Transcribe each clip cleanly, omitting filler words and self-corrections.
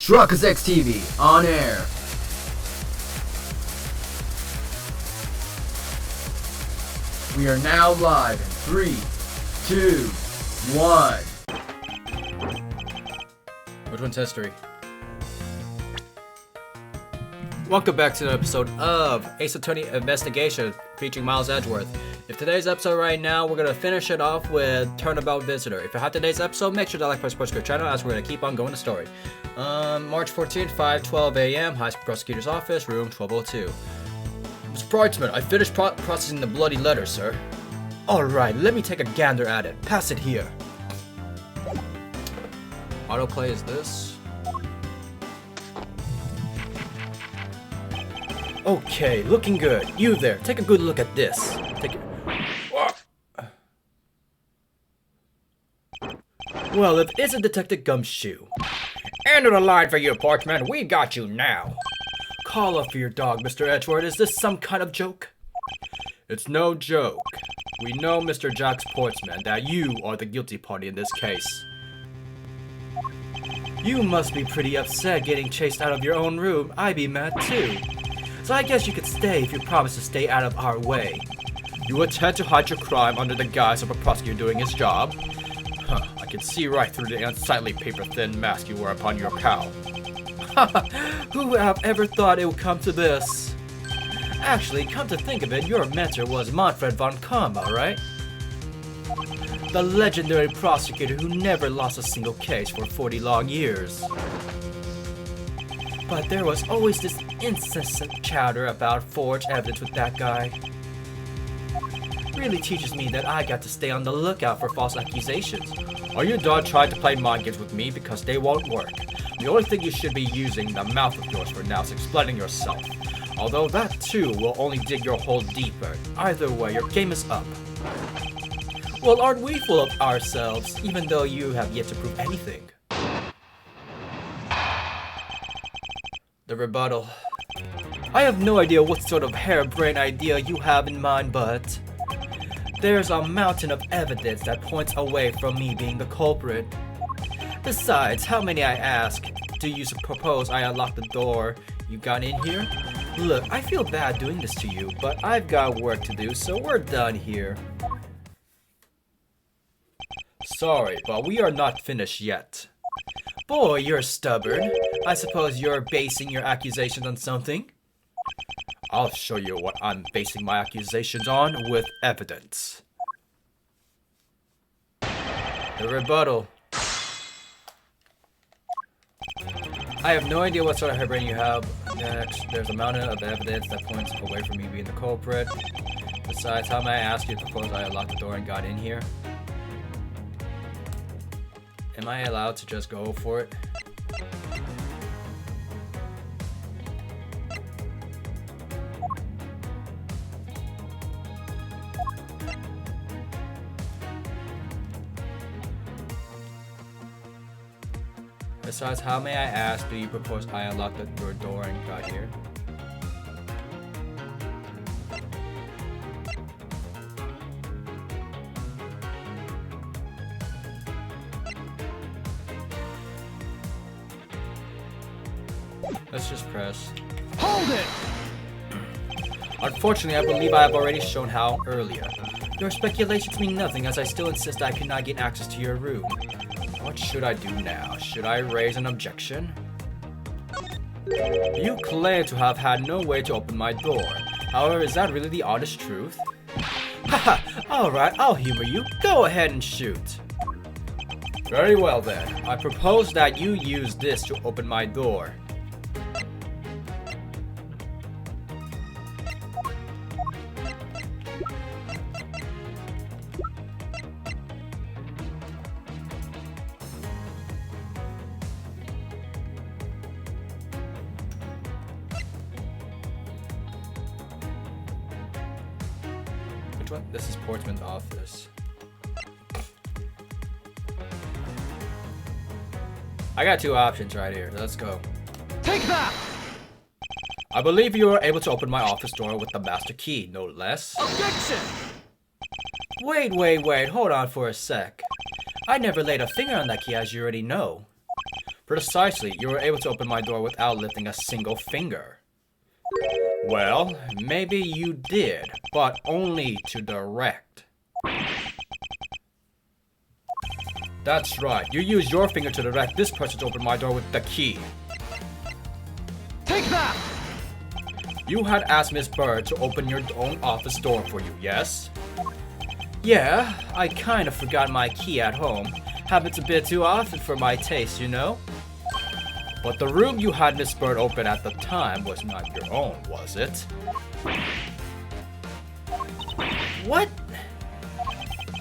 Truckers X TV on air. We are now live in 3, 2, 1. Which one's history? Welcome back to an episode of Ace Attorney Investigation featuring Miles Edgeworth. If today's episode right now, we're going to finish it off with Turnabout Visitor. If you have today's episode, make sure to like, press, subscribe channel as we're going to keep on going the story. March 14th, 5:12 a.m., High School Prosecutor's Office, room 1202. Mr. Portman, I finished processing the bloody letter, sir. Alright, let me take a gander at it. Pass it here. Autoplay is this. Okay, looking good. You there, take a good look at this. Take it. Well, if it's a Detective Gumshoe. End of the line for you, Portman. We got you now. Call up for your dog, Mr. Edgeworth. Is this some kind of joke? It's no joke. We know, Mr. Jax Portman, that you are the guilty party in this case. You must be pretty upset getting chased out of your own room. I'd be mad too. So I guess you could stay if you promise to stay out of our way. You attempt to hide your crime under the guise of a prosecutor doing his job? Huh, I can see right through the unsightly paper-thin mask you wear upon your cowl. Who would have ever thought it would come to this? Actually, come to think of it, your mentor was Manfred von Karma, right? The legendary prosecutor who never lost a single case for 40 long years. But there was always this incessant chatter about forged evidence with that guy. Really teaches me that I got to stay on the lookout for false accusations. Are you done trying to play mind games with me because they won't work? The only thing you should be using the mouth of yours for now is explaining yourself. Although that too will only dig your hole deeper. Either way, your game is up. Well, aren't we full of ourselves, even though you have yet to prove anything? The rebuttal. I have no idea what sort of harebrained idea you have in mind, but there's a mountain of evidence that points away from me being the culprit. Besides, how many I ask? Do you propose I unlock the door you got in here? Look, I feel bad doing this to you, but I've got work to do, so we're done here. Sorry, but we are not finished yet. Boy, you're stubborn. I suppose you're basing your accusations on something? I'll show you what I'm basing my accusations on with evidence. The rebuttal. I have no idea what sort of hairbrain you have. Next, there's a mountain of evidence that points away from me being the culprit. Besides, how may I ask you to propose I unlocked the door and got in here? Am I allowed to just go for it? Besides, how may I ask, do you propose I unlock your door and got here? Let's just press. Hold it! Unfortunately, I believe I have already shown how earlier. Your speculations mean nothing as I still insist I cannot get access to your room. What should I do now? Should I raise an objection? You claim to have had no way to open my door. However, is that really the honest truth? Haha, alright, I'll humor you. Go ahead and shoot. Very well then. I propose that you use this to open my door. Which one? This is Portman's office. I got two options right here. Let's go. Take that! I believe you were able to open my office door with the master key, no less. Objection! Wait, hold on for a sec. I never laid a finger on that key, as you already know. Precisely, you were able to open my door without lifting a single finger. Well, maybe you did, but only to direct. That's right, you used your finger to direct this person to open my door with the key. Take that! You had asked Miss Bird to open your own office door for you, yes? Yeah, I kind of forgot my key at home. Happens a bit too often for my taste, you know? But the room you had Miss Bird open at the time was not your own, was it? What?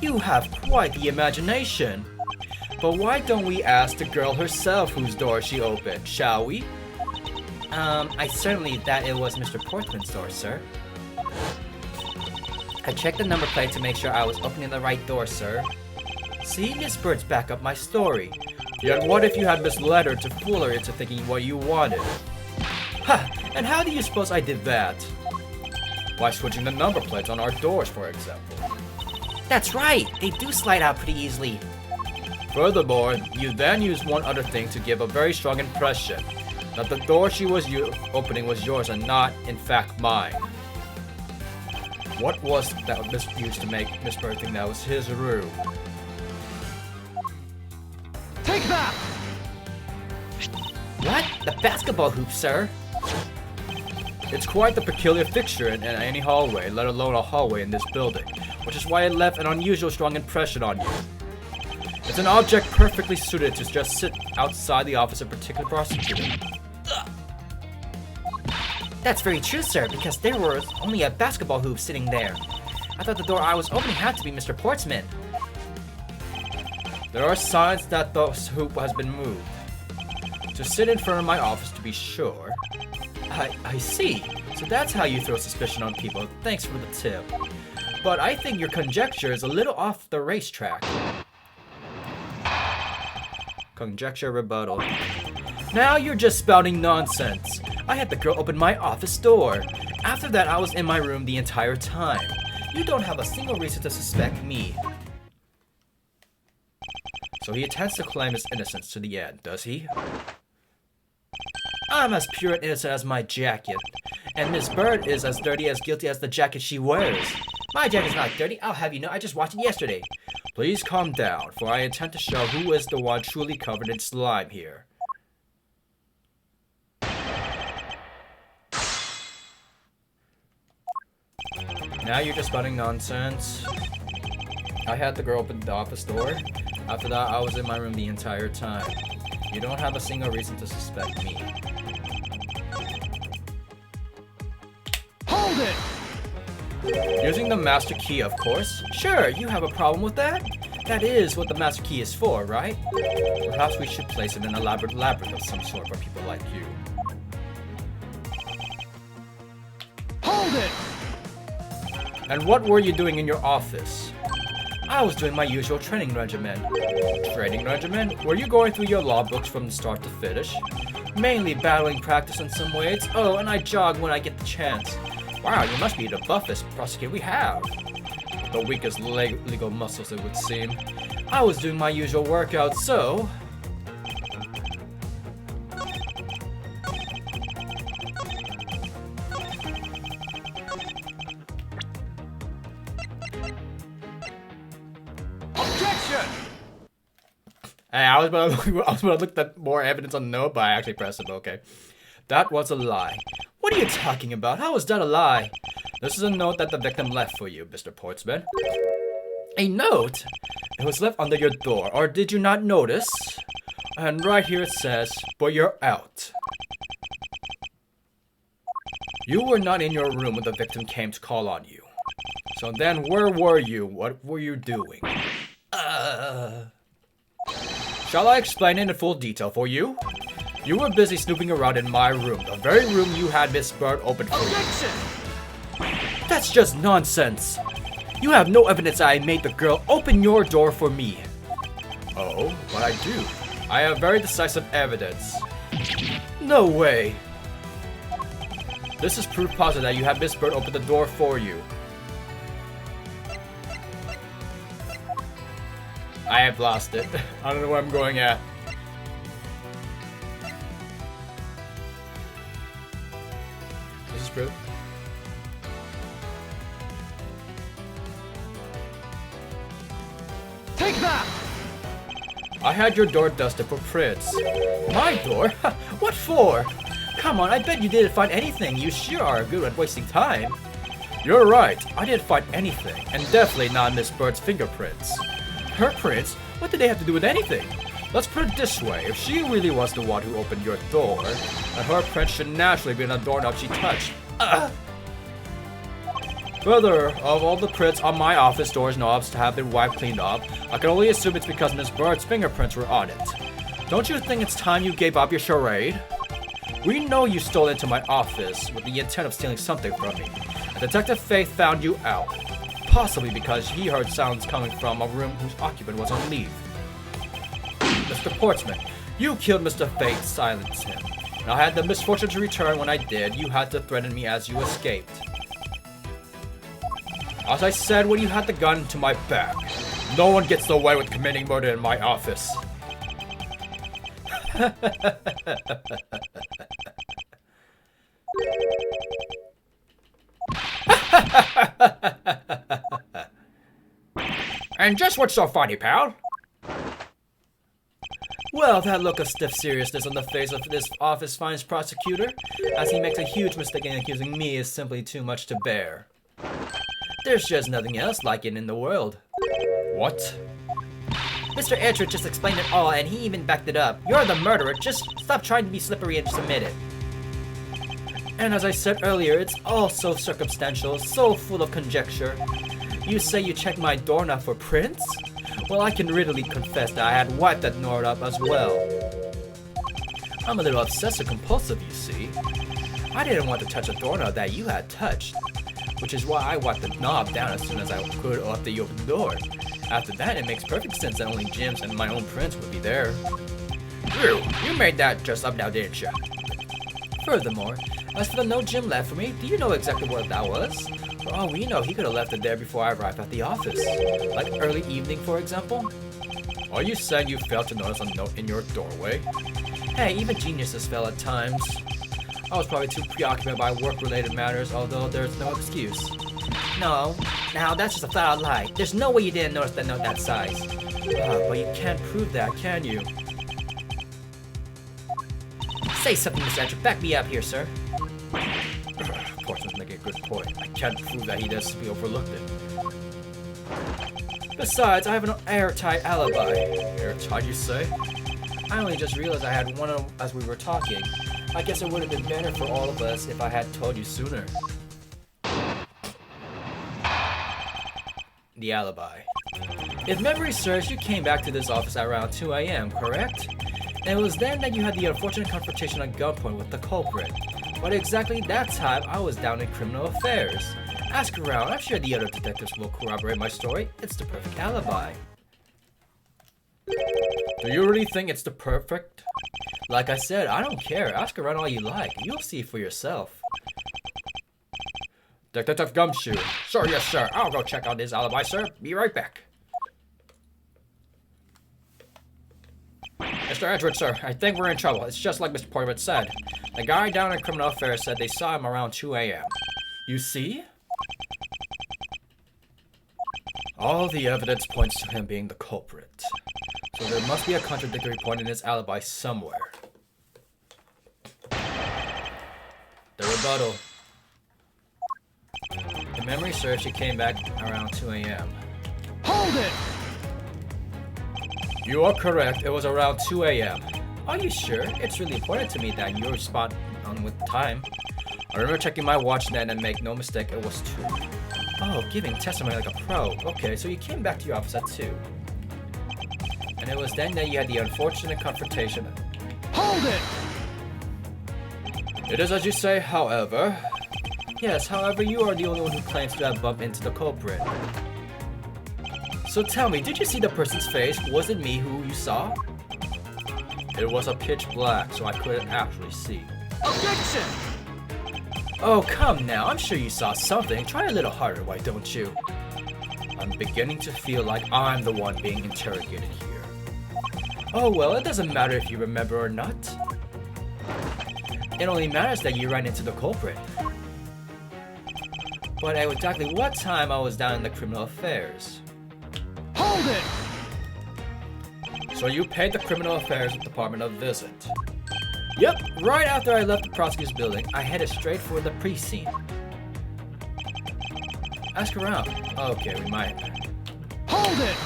You have quite the imagination. But why don't we ask the girl herself whose door she opened, shall we? I certainly that it was Mr. Portman's door, sir. I checked the number plate to make sure I was opening the right door, sir. See, Miss Bird's back up my story. Yet what if you had misled her to fool her into thinking what you wanted? Ha! And how do you suppose I did that? By switching the number plates on our doors, for example. That's right, they do slide out pretty easily. Furthermore, you then used one other thing to give a very strong impression that the door she was opening was yours and not, in fact, mine. What was that Miss used to make Miss Bird think that was his room? Take that! What? The basketball hoop, sir? It's quite the peculiar fixture in any hallway, let alone a hallway in this building, which is why it left an unusual strong impression on you. It's an object perfectly suited to just sit outside the office of a particular prosecutor. That's very true, sir, because there was only a basketball hoop sitting there. I thought the door I was opening had to be Mr. Portman. There are signs that the hoop has been moved. To sit in front of my office, to be sure. I see. So that's how you throw suspicion on people. Thanks for the tip. But I think your conjecture is a little off the racetrack. Conjecture rebuttal. Now you're just spouting nonsense. I had the girl open my office door. After that, I was in my room the entire time. You don't have a single reason to suspect me. So he intends to claim his innocence to the end, does he? I'm as pure and innocent as my jacket. And Miss Bird is as dirty as guilty as the jacket she wears. My jacket's not dirty, I'll have you know, I just washed it yesterday. Please calm down, for I intend to show who is the one truly covered in slime here. Now you're just spouting nonsense. I had the girl open the office door. After that, I was in my room the entire time. You don't have a single reason to suspect me. Hold it! Using the master key, of course. Sure, you have a problem with that? That is what the master key is for, right? Perhaps we should place it in an elaborate labyrinth of some sort for people like you. Hold it! And what were you doing in your office? I was doing my usual training regimen. Training regimen? Were you going through your law books from the start to finish? Mainly battling practice in some weights. Oh, and I jog when I get the chance. Wow, you must be the buffest prosecutor we have. The weakest legal muscles, it would seem. I was doing my usual workout, so... Objection! Hey, I was about to look at more evidence on the note, but I actually pressed it, okay. That was a lie. What are you talking about? How is that a lie? This is a note that the victim left for you, Mr. Portsman. A note? It was left under your door, or did you not notice? And right here it says, but you're out. You were not in your room when the victim came to call on you. So then where were you? What were you doing? Shall I explain it in full detail for you? You were busy snooping around in my room, the very room you had Miss Bird open for you. That's just nonsense. You have no evidence that I made the girl open your door for me. Oh, but I do. I have very decisive evidence. No way. This is proof positive that you had Miss Bird open the door for you. I have lost it. I don't know where I'm going at. desperate. Take that! I had your door dusted for prints. My door? What for? Come on, I bet you didn't find anything. You sure are good at wasting time. You're right, I didn't find anything, and definitely not Miss Bird's fingerprints. Her prints? What did they have to do with anything? Let's put it this way, if she really was the one who opened your door, then her print should naturally be on the doorknob she touched. Further, of all the prints on my office door's knobs to have been wiped cleaned up, I can only assume it's because Miss Bird's fingerprints were on it. Don't you think it's time you gave up your charade? We know you stole into my office with the intent of stealing something from me. And Detective Faith found you out, possibly because he heard sounds coming from a room whose occupant was on leave. Mr. Portman, you killed Mr. Faith to silence him. And I had the misfortune to return when I did. You had to threaten me as you escaped. As I said when you had the gun to my back, no one gets away with committing murder in my office. And just what's so funny, pal? Well, that look of stiff seriousness on the face of this office finds prosecutor, as he makes a huge mistake in accusing me, is simply too much to bear. There's just nothing else like it in the world. What? Mr. Edgeworth just explained it all, and he even backed it up. You're the murderer. Just stop trying to be slippery and submit it. And as I said earlier, it's all so circumstantial, so full of conjecture. You say you checked my doorknob for prints? Well, I can readily confess that I had wiped that doorknob as well. I'm a little obsessive-compulsive, you see. I didn't want to touch a doorknob that you had touched, which is why I wiped the knob down as soon as I could after you opened the door. After that, it makes perfect sense that only Jim's and my own prints would be there. Drew, you made that just up now, didn't you? Furthermore, as for the no Jim left for me, do you know exactly what that was? For all we know, he could have left it there before I arrived at the office. Like early evening, for example? Are you saying you failed to notice a note in your doorway? Hey, even geniuses fail at times. I was probably too preoccupied by work-related matters, although there's no excuse. No, now that's just a flat-out lie. There's no way you didn't notice that note that size. But you can't prove that, can you? Say something, Mr. Edgeworth. Back me up here, sir. Portman's making a good point. I can't prove that he does simply overlooked it. Besides, I have an airtight alibi. Airtight, you say? I only just realized I had one as we were talking. I guess it would have been better for all of us if I had told you sooner. The alibi. If memory serves, you came back to this office at around 2 a.m., correct? And it was then that you had the unfortunate confrontation at gunpoint with the culprit. But exactly that time, I was down in criminal affairs. Ask around, I'm sure the other detectives will corroborate my story. It's the perfect alibi. Do you really think it's the perfect? Like I said, I don't care. Ask around all you like. You'll see for yourself. Detective Gumshoe. Sure, yes, sir. I'll go check out his alibi, sir. Be right back. Mr. Edgeworth, sir, I think we're in trouble. It's just like Mr. Portman said. The guy down in criminal affairs said they saw him around 2 a.m. You see? All the evidence points to him being the culprit. So there must be a contradictory point in his alibi somewhere. The rebuttal. The memory serves, she came back around 2 a.m. Hold it! You are correct, it was around 2 a.m. Are you sure? It's really important to me that you're spot on with time. I remember checking my watch then and make no mistake, it was 2. Oh, giving testimony like a pro. Okay, so you came back to your office at 2. And it was then that you had the unfortunate confrontation. Hold it! It is as you say, however. Yes, however, you are the only one who claims to have bumped into the culprit. So tell me, did you see the person's face? Was it me who you saw? It was a pitch black, so I couldn't actually see. Objection! Oh, come now. I'm sure you saw something. Try a little harder, why don't you? I'm beginning to feel like I'm the one being interrogated here. Oh, well, it doesn't matter if you remember or not. It only matters that you ran into the culprit. But at exactly what time I was down in the criminal affairs? Hold it! So you paid the criminal affairs department a visit? Yep, right after I left the prosecutor's building, I headed straight for the precinct. Ask around. Okay, we might. Hold it!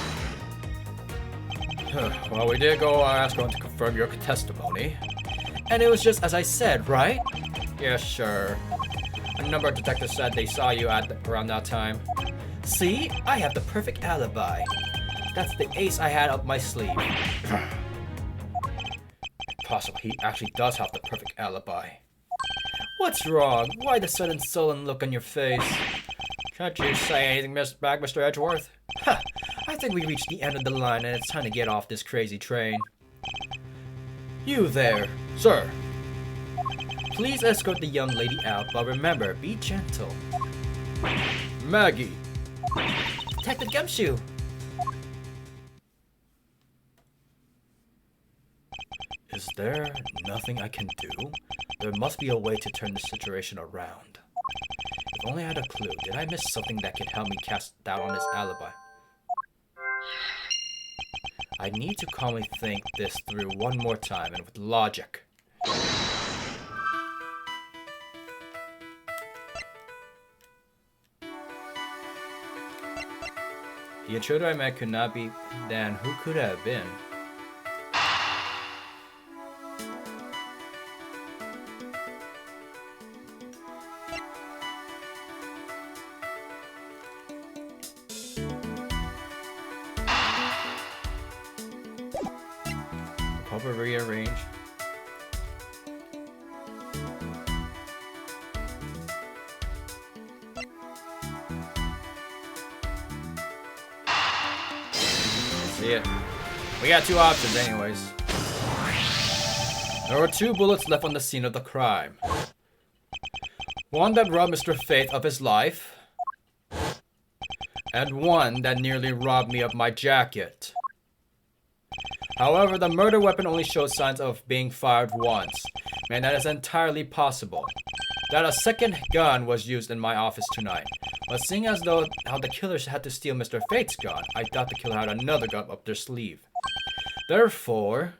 Well, we did go ask around to confirm your testimony. And it was just as I said, right? Yeah, sure. A number of detectives said they saw you around that time. See? I have the perfect alibi. That's the ace I had up my sleeve. Possible he actually does have the perfect alibi. What's wrong? Why the sudden sullen look on your face? Can't you say anything back, Mr. Edgeworth? Ha! I think we reached the end of the line and it's time to get off this crazy train. You there, sir. Please escort the young lady out, but remember, be gentle. Maggie. Detective Gumshoe. Is there nothing I can do? There must be a way to turn the situation around. If only I had a clue. Did I miss something that could help me cast doubt on his alibi? I need to calmly think this through one more time and with logic. The intruder I met could not be. Then who could it have been? Cover rearrange. See it. We got two options anyways. There were 2 bullets left on the scene of the crime. One that robbed Mr. Faith of his life, and one that nearly robbed me of my jacket. However, the murder weapon only shows signs of being fired once, and that is entirely possible. That a second gun was used in my office tonight. But seeing as though how the killers had to steal Mr. Fate's gun, I thought the killer had another gun up their sleeve. Therefore,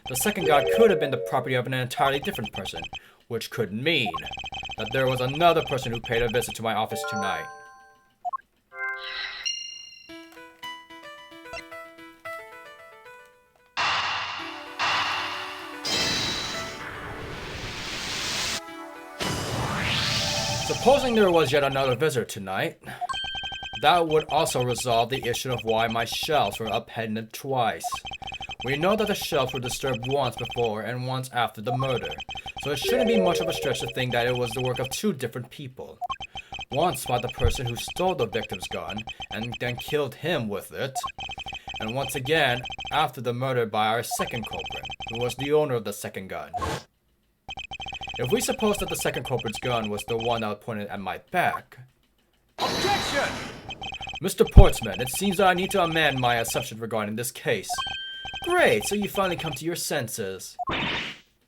the second gun could have been the property of an entirely different person, which could mean that there was another person who paid a visit to my office tonight. Supposing there was yet another visitor tonight, that would also resolve the issue of why my shelves were appended twice. We know that the shelves were disturbed once before and once after the murder, so it shouldn't be much of a stretch to think that it was the work of 2 different people. Once by the person who stole the victim's gun and then killed him with it, and once again after the murder by our second culprit, who was the owner of the second gun. If we suppose that the second culprit's gun was the one that was pointed at my back... Objection! Mr. Portman, it seems that I need to amend my assumption regarding this case. Great, so you finally come to your senses.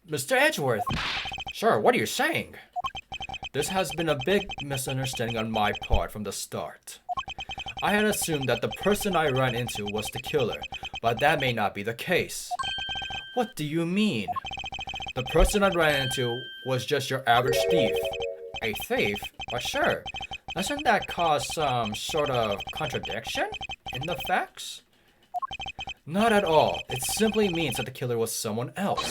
Mr. Edgeworth. Sure, what are you saying? This has been a big misunderstanding on my part from the start. I had assumed that the person I ran into was the killer, but that may not be the case. What do you mean? The person I ran into was just your average thief. A thief? Well, sure. Doesn't that cause some sort of contradiction in the facts? Not at all. It simply means that the killer was someone else.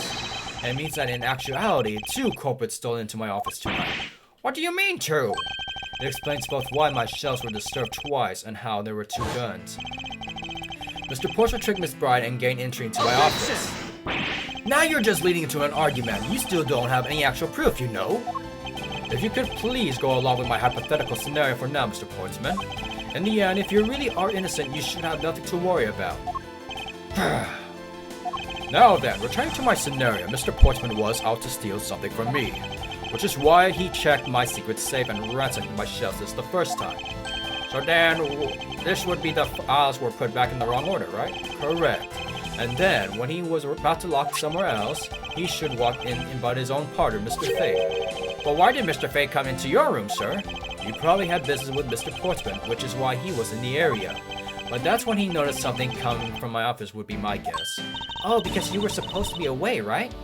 And it means that in actuality, 2 culprits stole into my office tonight. What do you mean 2? It explains both why my shelves were disturbed twice and how there were 2 guns. Mr. Portia tricked Miss Bride and gained entry into my office. Now you're just leading into an argument. You still don't have any actual proof, you know. If you could please go along with my hypothetical scenario for now, Mr. Portsman. In the end, if you really are innocent, you should have nothing to worry about. Now then, returning to my scenario, Mr. Portsman was out to steal something from me, which is why he checked my secret safe and ransacked my shelves this the first time. So then, this would be the files were put back in the wrong order, right? Correct. And then, when he was about to lock somewhere else, he should walk in but his own partner, Mr. Fate. But why did Mr. Fate come into your room, sir? He probably had business with Mr. Portman, which is why he was in the area. But that's when he noticed something coming from my office would be my guess. Oh, because you were supposed to be away, right?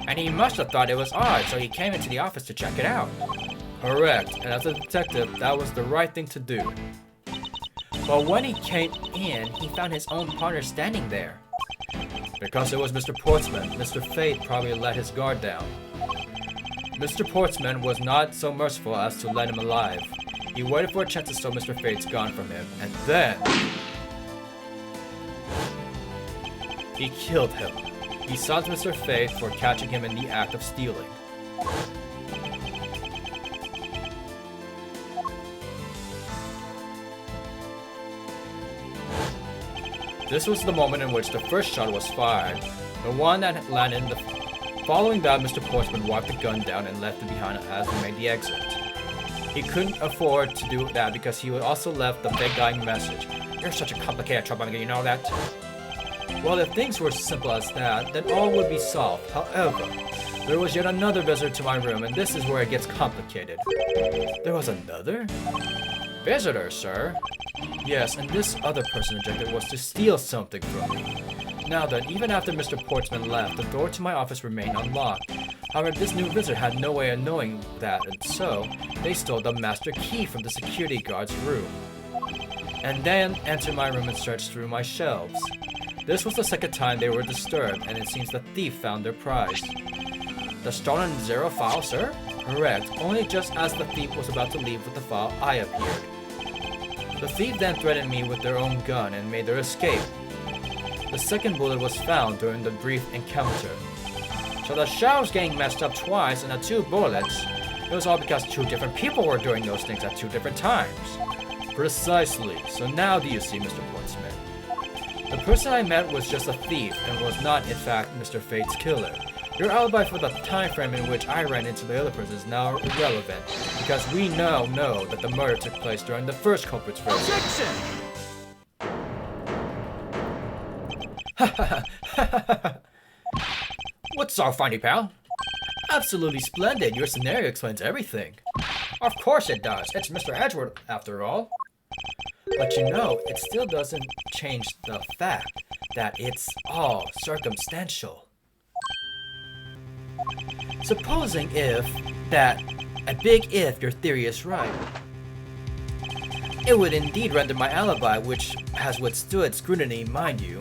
And he must have thought it was odd, so he came into the office to check it out. Correct, and as a detective, that was the right thing to do. But when he came in, he found his own partner standing there. Because it was Mr. Portsman, Mr. Fate probably let his guard down. Mr. Portsman was not so merciful as to let him alive. He waited for a chance to steal Mr. Fate's gun from him, and then he killed him. He silenced Mr. Fate for catching him in the act of stealing. This was the moment in which the first shot was fired, the one that landed in the... Following that, Mr. Portsman wiped the gun down and left it behind as we made the exit. He couldn't afford to do that because he also left the big dying message. You're such a complicated troublemaker, you know that? Well, if things were simple as that, then all would be solved. However, there was yet another visitor to my room, and this is where it gets complicated. There was another? Visitor, sir? Yes, and this other person objective was to steal something from me. Now then, even after Mr. Portsman left, the door to my office remained unlocked. However, this new visitor had no way of knowing that, and so they stole the master key from the security guard's room. And then entered my room and searched through my shelves. This was the second time they were disturbed, and it seems the thief found their prize. The stolen 0 file, sir? Correct, only just as the thief was about to leave with the file, I appeared. The thief then threatened me with their own gun and made their escape. The second bullet was found during the brief encounter. So the shelves getting messed up twice and the 2 bullets, it was all because 2 different people were doing those things at 2 different times. Precisely. So now do you see, Mr. Portsman? The person I met was just a thief and was not, in fact, Mr. Fate's killer. Your alibi for the time frame in which I ran into the other person is now irrelevant, because we now know that the murder took place during the first culprit's visit. Objection! What's so funny, pal? Absolutely splendid. Your scenario explains everything. Of course it does. It's Mr. Edgeworth, after all. But you know, it still doesn't change the fact that it's all circumstantial. Supposing a big if your theory is right, it would indeed render my alibi, which has withstood scrutiny, mind you.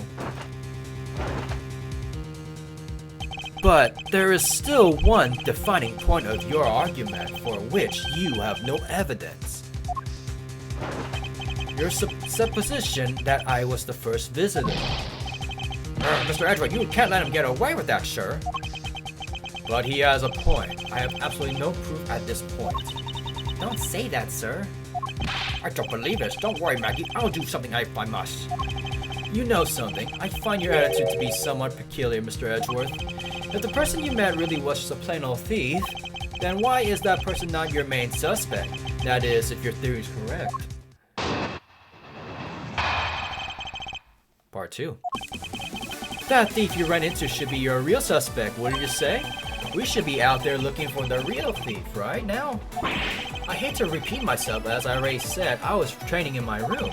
But there is still one defining point of your argument for which you have no evidence. Your supposition that I was the first visitor. Mr. Edgeworth, you can't let him get away with that, sir. But he has a point. I have absolutely no proof at this point. Don't say that, sir. I don't believe this. Don't worry, Maggie. I'll do something if I must. You know something. I find your attitude to be somewhat peculiar, Mr. Edgeworth. If the person you met really was just a plain old thief, then why is that person not your main suspect? That is, if your theory is correct. Part 2. That thief you ran into should be your real suspect, wouldn't you say? We should be out there looking for the real thief right now. I hate to repeat myself, but as I already said, I was training in my room.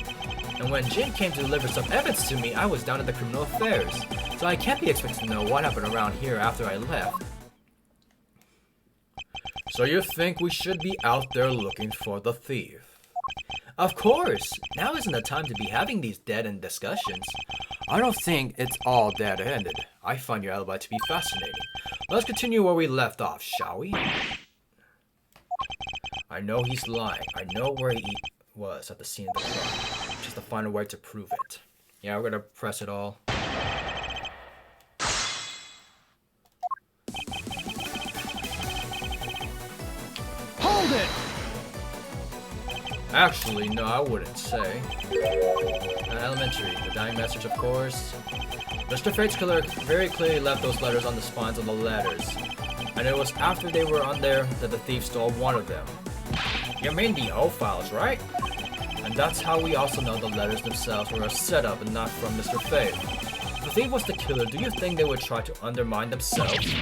And when Jin came to deliver some evidence to me, I was down at the criminal affairs. So I can't be expected to know what happened around here after I left. So you think we should be out there looking for the thief? Of course! Now isn't the time to be having these dead-end discussions. I don't think it's all dead-ended. I find your alibi to be fascinating. Let's continue where we left off, shall we? I know he's lying. I know where he was at the scene of the crime. Just to find a way to prove it. Yeah, we're gonna press it all. Hold it! Actually, no, I wouldn't say. Elementary, the dying message, of course. Mr. Fate's killer very clearly left those letters on the spines of the letters. And it was after they were on there that the thief stole one of them. You mean the O files, right? And that's how we also know the letters themselves were a setup and not from Mr. Fate. If the thief was the killer, do you think they would try to undermine themselves?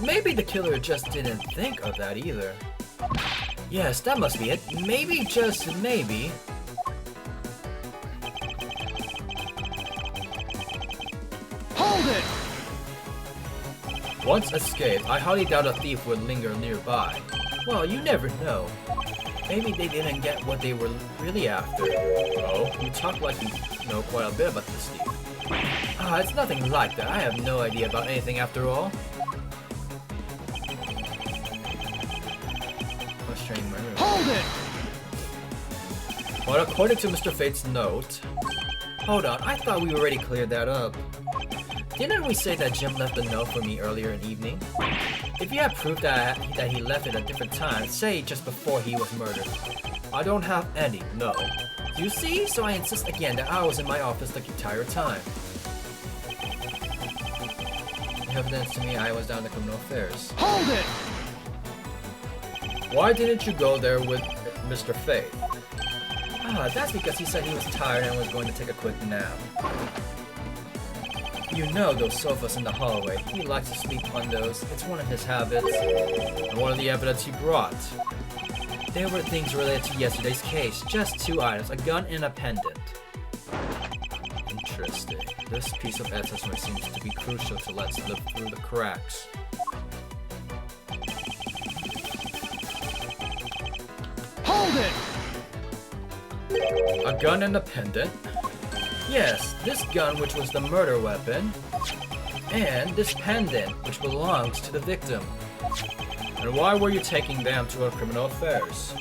Maybe the killer just didn't think of that either. Yes, that must be it. Maybe, just maybe. Hold it! Once escaped, I highly doubt a thief would linger nearby. Well, you never know. Maybe they didn't get what they were really after. Oh, you talk like you know quite a bit about this thief. Ah, it's nothing like that. I have no idea about anything after all. Frustrating memory. Hold it! But according to Mr. Fate's note... Hold on, I thought we already cleared that up. Didn't we say that Jim left a note for me earlier in the evening? If you have proof that he left it at different times, say just before he was murdered. I don't have any, no. You see? So I insist again that I was in my office the entire time. Evidence to me I was down to criminal affairs. Hold it! Why didn't you go there with Mr. Fate? Ah, that's because he said he was tired and was going to take a quick nap. You know those sofas in the hallway. He likes to sleep on those. It's one of his habits. And one of the evidence he brought. There were things related to yesterday's case. Just 2 items, a gun and a pendant. Interesting. This piece of accessory seems to be crucial to let slip through the cracks. Hold it! A gun and a pendant? Yes, this gun which was the murder weapon, and this pendant which belongs to the victim. And why were you taking them to our criminal affairs?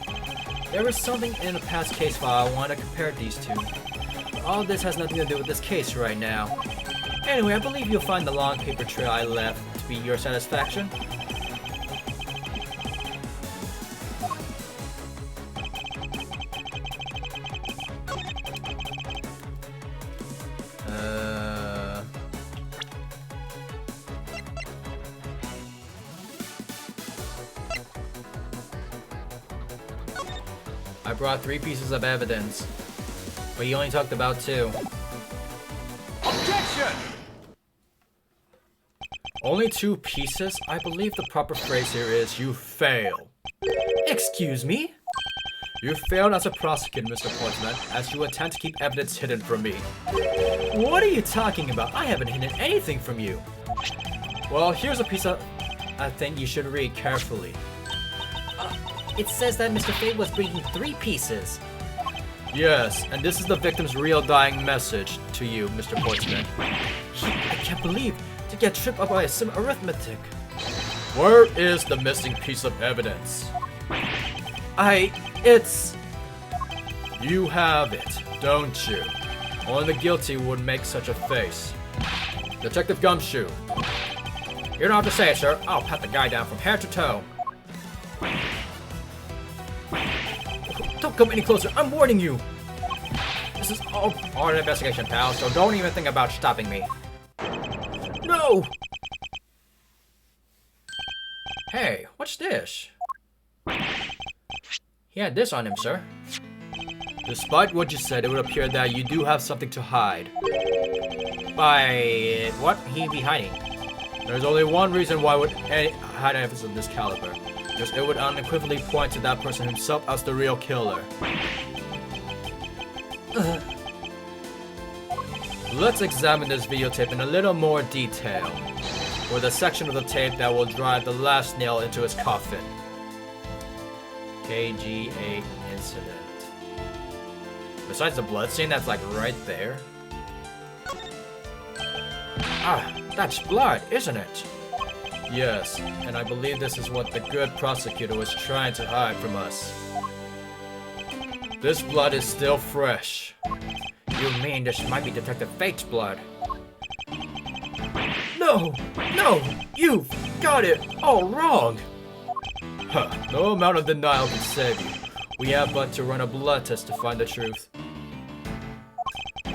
There was something in a past case file I want to compare these two. All this has nothing to do with this case right now. Anyway, I believe you'll find the long paper trail I left to be your satisfaction. I brought 3 pieces of evidence, but you only talked about 2. Objection! Only 2 pieces? I believe the proper phrase here is, you fail. Excuse me? You failed as a prosecutor, Mr. Portman, as you attempt to keep evidence hidden from me. What are you talking about? I haven't hidden anything from you. Well, here's a piece of... I think you should read carefully. It says that Mr. Fate was bringing 3 pieces. Yes, and this is the victim's real dying message to you, Mr. Portman. I can't believe to get tripped up by a sim arithmetic. Where is the missing piece of evidence? It's... You have it, don't you? Only the guilty would make such a face. Detective Gumshoe. You don't have to say it, sir. I'll pat the guy down from head to toe. Don't come any closer, I'm warning you! This is all part of the investigation, pal, so don't even think about stopping me. No! Hey, what's this? He had this on him, sir. Despite what you said, it would appear that you do have something to hide. By what he be hiding? There's only one reason why would hide evidence of this caliber. Because it would unequivocally point to that person himself as the real killer. Let's examine this videotape in a little more detail. For the section of the tape that will drive the last nail into his coffin. KGA incident. Besides the bloodstain that's like right there. Ah, that's blood, isn't it? Yes, and I believe this is what the good prosecutor was trying to hide from us. This blood is still fresh. You mean this might be Detective Fate's blood? No! No! You've got it all wrong! Huh, no amount of denial can save you. We have but to run a blood test to find the truth.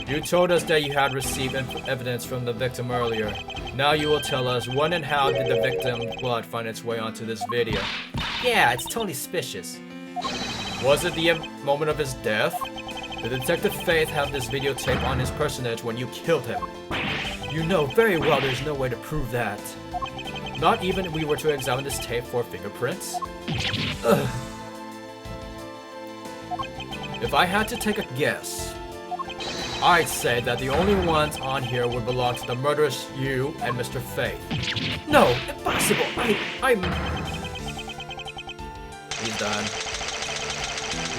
You told us that you had received evidence from the victim earlier. Now you will tell us when and how did the victim's blood find its way onto this video? Yeah, it's totally suspicious. Was it the moment of his death? Did Detective Faith have this videotape on his personage when you killed him? You know very well there's no way to prove that. Not even if we were to examine this tape for fingerprints? Ugh. If I had to take a guess, I'd say that the only ones on here would belong to the murderous you and Mr. Faith. No, impossible. I'm... He's done.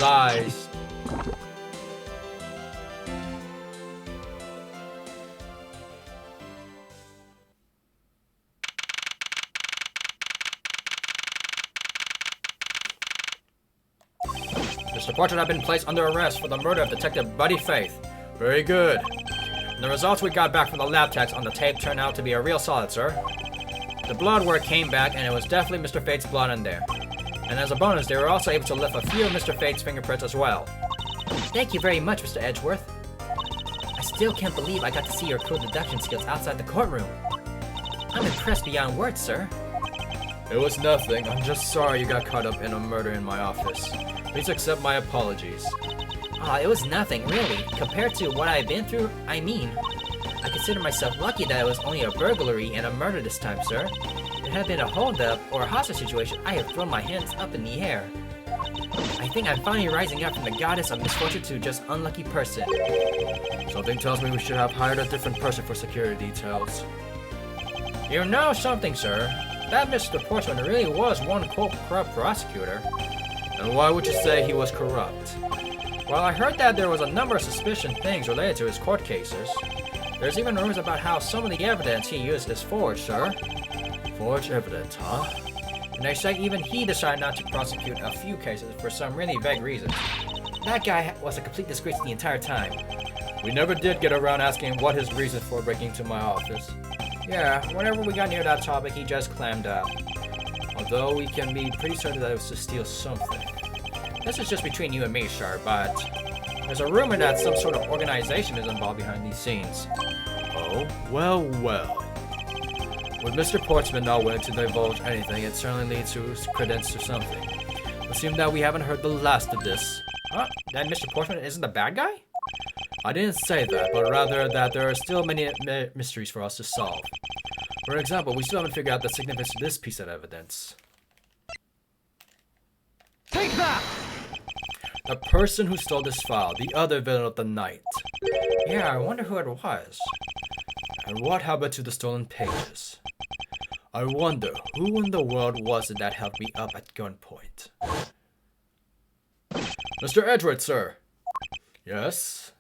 Lies. Mr. Portman had been placed under arrest for the murder of Detective Buddy Faith. Very good. And the results we got back from the lab techs on the tape turned out to be a real solid, sir. The blood work came back, and it was definitely Mr. Faith's blood in there. And as a bonus, they were also able to lift a few of Mr. Faith's fingerprints as well. Thank you very much, Mr. Edgeworth. I still can't believe I got to see your cool deduction skills outside the courtroom. I'm impressed beyond words, sir. It was nothing. I'm just sorry you got caught up in a murder in my office. Please accept my apologies. It was nothing, really. Compared to what I've been through, I mean. I consider myself lucky that it was only a burglary and a murder this time, sir. If it had been a holdup or a hostage situation, I have thrown my hands up in the air. I think I'm finally rising up from the goddess of misfortune to just unlucky person. Something tells me we should have hired a different person for security details. You know something, sir? That Mr. Portman really was one corrupt prosecutor. And why would you say he was corrupt? Well, I heard that there was a number of suspicious things related to his court cases. There's even rumors about how some of the evidence he used is forged, sir. Forged evidence, huh? And they say even he decided not to prosecute a few cases for some really vague reasons. That guy was a complete disgrace the entire time. We never did get around asking what his reason for breaking into my office. Yeah, whenever we got near that topic, he just clammed up. Although we can be pretty certain that it was to steal something. This is just between you and me, sir, but there's a rumor that some sort of organization is involved behind these scenes. Oh, well. With Mr. Portman not willing to divulge anything, it certainly leads to credence to something. It seems that we haven't heard the last of this. Huh? That Mr. Portman isn't the bad guy? I didn't say that, but rather that there are still many mysteries for us to solve. For example, we still haven't figured out the significance of this piece of evidence. Take that! The person who stole this file, the other villain of the night. Yeah, I wonder who it was. And what happened to the stolen pages? I wonder, who in the world was it that held me up at gunpoint? Mr. Edgeworth, sir. Yes?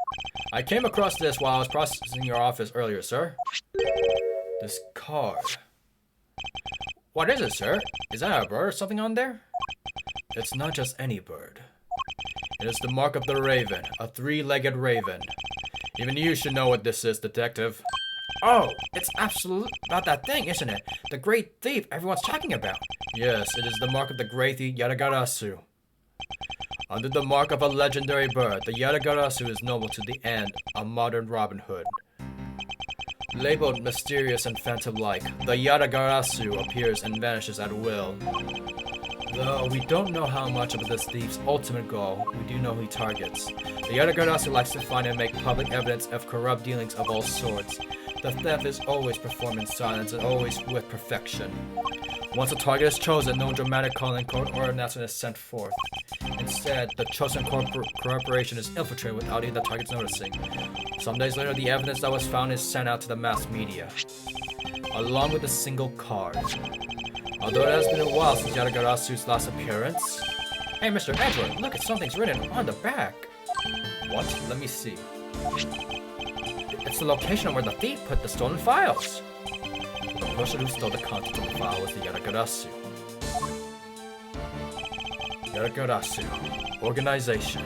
I came across this while I was processing your office earlier, sir. This card. What is it, sir? Is that a bird or something on there? It's not just any bird. It is the mark of the raven, a three-legged raven. Even you should know what this is, detective. Oh, it's absolutely about that thing, isn't it? The great thief everyone's talking about. Yes, it is the mark of the great thief Yatagarasu. Under the mark of a legendary bird, the Yatagarasu is noble to the end, a modern Robin Hood. Labeled mysterious and phantom-like, the Yatagarasu appears and vanishes at will. Though we don't know how much of this thief's ultimate goal, we do know who he targets. The Yatagarasu likes to find and make public evidence of corrupt dealings of all sorts. The theft is always performed in silence and always with perfection. Once a target is chosen, no dramatic calling code or announcement is sent forth. Instead, the chosen corporation is infiltrated without even the targets noticing. Some days later, the evidence that was found is sent out to the mass media, along with a single card. Although it has been a while since Yatagarasu's last appearance. Hey, Mr. Edgeworth, look, something's written on the back. What? Let me see. It's the location where the thief put the stolen files. The person who stole the content of the file was the Yatagarasu. Yatagarasu. Organization.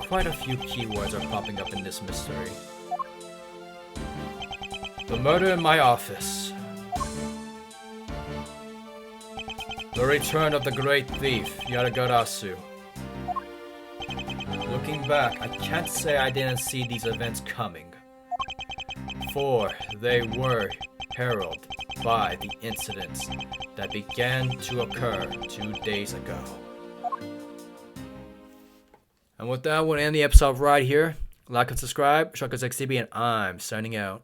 Quite a few keywords are popping up in this mystery. The murder in my office. The return of the great thief, Yatagarasu. Looking back, I can't say I didn't see these events coming. For they were heralded by the incidents that began to occur 2 days ago. And with that, we'll end the episode right here. Like and subscribe. Shotgun's XCB, and I'm signing out.